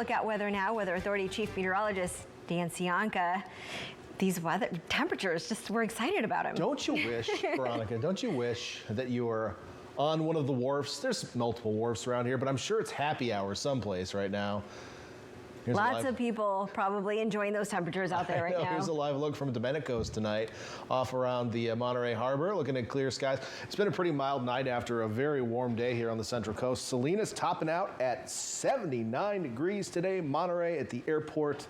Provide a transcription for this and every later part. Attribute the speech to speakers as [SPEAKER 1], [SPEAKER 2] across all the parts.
[SPEAKER 1] Look at weather now. Weather Authority Chief Meteorologist Dan Cianca. These weather temperatures, we're excited about them.
[SPEAKER 2] Don't you wish, Veronica, don't you wish that you were on one of the wharfs? There's multiple wharfs around here, but I'm sure it's happy hour someplace right now.
[SPEAKER 1] Lots of people probably enjoying those temperatures out there right now.
[SPEAKER 2] Here's a live look from Domenico's tonight off around the Monterey Harbor, looking at clear skies. It's been a pretty mild night after a very warm day here on the Central Coast. Salinas topping out at 79 degrees today. Monterey at the airport,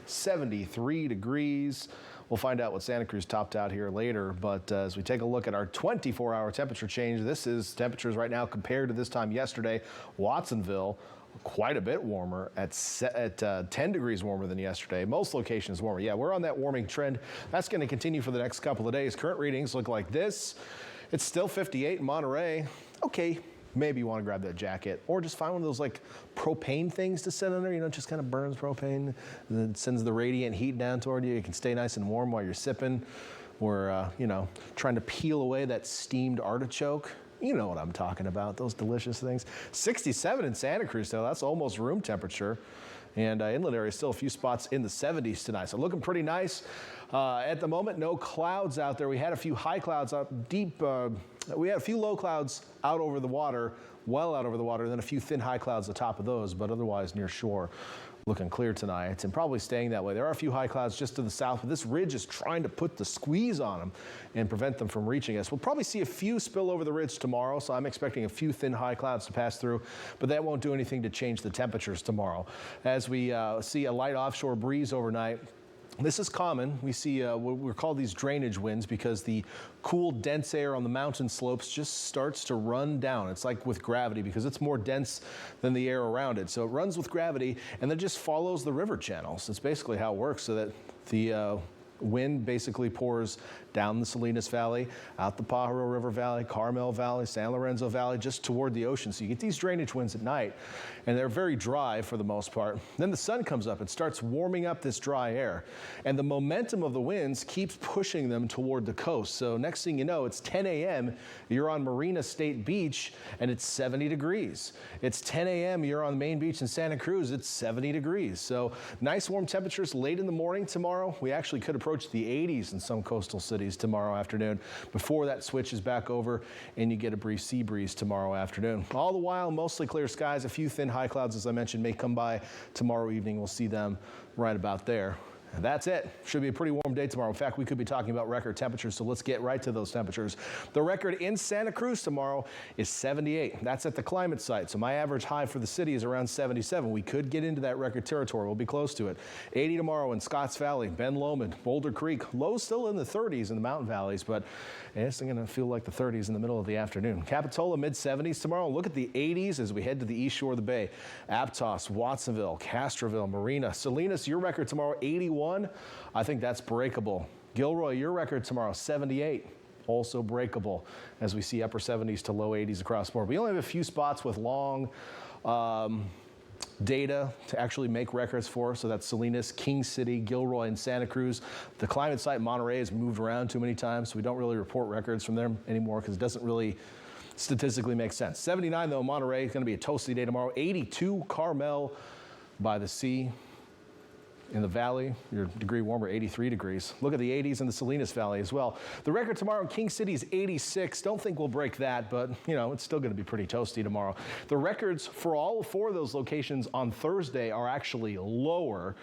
[SPEAKER 2] 73 degrees. We'll find out what Santa Cruz topped out here later, but as we take a look at our 24-hour temperature change, this is temperatures right now compared to this time yesterday. Watsonville, quite a bit warmer at 10 degrees warmer than yesterday. Most locations warmer. Yeah, we're on that warming trend. That's going to continue for the next couple of days. Current readings look like this. It's still 58 in Monterey. Okay, maybe you want to grab that jacket or just find one of those like propane things to sit under, you know, just kind of burns propane and then sends the radiant heat down toward you. You can stay nice and warm while you're sipping or, you know, trying to peel away that steamed artichoke. You know what I'm talking about, those delicious things. 67 in Santa Cruz, though. That's almost room temperature. And inland area, still a few spots in the 70s tonight. So looking pretty nice. At the moment, no clouds out there. We had a few high clouds out deep. We had a few low clouds out over the water, well out over the water, and then a few thin high clouds atop of those, but otherwise near shore. Looking clear tonight and probably staying that way. There are a few high clouds just to the south, but this ridge is trying to put the squeeze on them and prevent them from reaching us. We'll probably see a few spill over the ridge tomorrow, so I'm expecting a few thin high clouds to pass through, but that won't do anything to change the temperatures tomorrow. As we see a light offshore breeze overnight, this is common. We see what we're called these drainage winds because the cool, dense air on the mountain slopes just starts to run down. It's like with gravity because it's more dense than the air around it. So it runs with gravity and then just follows the river channels. It's basically how it works so that the wind basically pours down the Salinas Valley, out the Pajaro River Valley, Carmel Valley, San Lorenzo Valley, just toward the ocean. So you get these drainage winds at night, and they're very dry for the most part. Then the sun comes up and starts warming up this dry air, and the momentum of the winds keeps pushing them toward the coast. So next thing you know, it's 10 a.m., you're on Marina State Beach, and it's 70 degrees. It's 10 a.m., you're on the main beach in Santa Cruz, it's 70 degrees. So nice warm temperatures late in the morning tomorrow. We actually could approach the 80s in some coastal cities tomorrow afternoon before that switches back over and you get a brief sea breeze tomorrow afternoon. All the while, mostly clear skies. A few thin high clouds, as I mentioned, may come by tomorrow evening. We'll see them right about there. And that's it. Should be a pretty warm day tomorrow. In fact, we could be talking about record temperatures, so let's get right to those temperatures. The record in Santa Cruz tomorrow is 78. That's at the climate site, so my average high for the city is around 77. We could get into that record territory. We'll be close to it. 80 tomorrow in Scotts Valley, Ben Lomond, Boulder Creek. Lows still in the 30s in the mountain valleys, but it's going to feel like the 30s in the middle of the afternoon. Capitola, mid-70s tomorrow. Look at the 80s as we head to the east shore of the bay. Aptos, Watsonville, Castroville, Marina. Salinas, your record tomorrow, 81. I think that's breakable. Gilroy, your record tomorrow, 78. Also breakable as we see upper 70s to low 80s across the board. We only have a few spots with long data to actually make records for. So that's Salinas, King City, Gilroy, and Santa Cruz. The climate site Monterey has moved around too many times, so we don't really report records from them anymore because it doesn't really statistically make sense. 79 though, Monterey is going to be a toasty day tomorrow. 82 Carmel by the sea. In the valley, you're a degree warmer, 83 degrees. Look at the 80s in the Salinas Valley as well. The record tomorrow in King City is 86. Don't think we'll break that, but you know, it's still going to be pretty toasty tomorrow. The records for all four of those locations on Thursday are actually lower.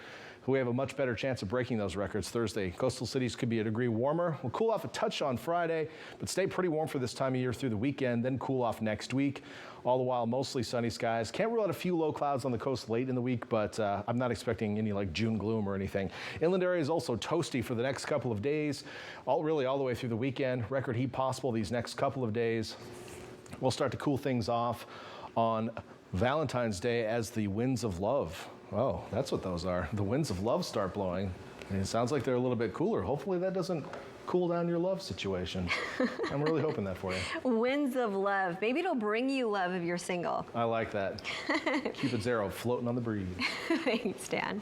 [SPEAKER 2] We have a much better chance of breaking those records Thursday. Coastal cities could be a degree warmer. We'll cool off a touch on Friday, but stay pretty warm for this time of year through the weekend, then cool off next week. All the while, mostly sunny skies. Can't rule out a few low clouds on the coast late in the week, but I'm not expecting any like June gloom or anything. Inland area is also toasty for the next couple of days, really all the way through the weekend. Record heat possible these next couple of days. We'll start to cool things off on Valentine's Day as the winds of love. Oh, that's what those are. The winds of love start blowing. And it sounds like they're a little bit cooler. Hopefully that doesn't cool down your love situation. I'm really hoping that for you.
[SPEAKER 1] Winds of love. Maybe it'll bring you love if you're single.
[SPEAKER 2] I like that. Cupid's arrow floating on the breeze.
[SPEAKER 1] Thanks, Dan.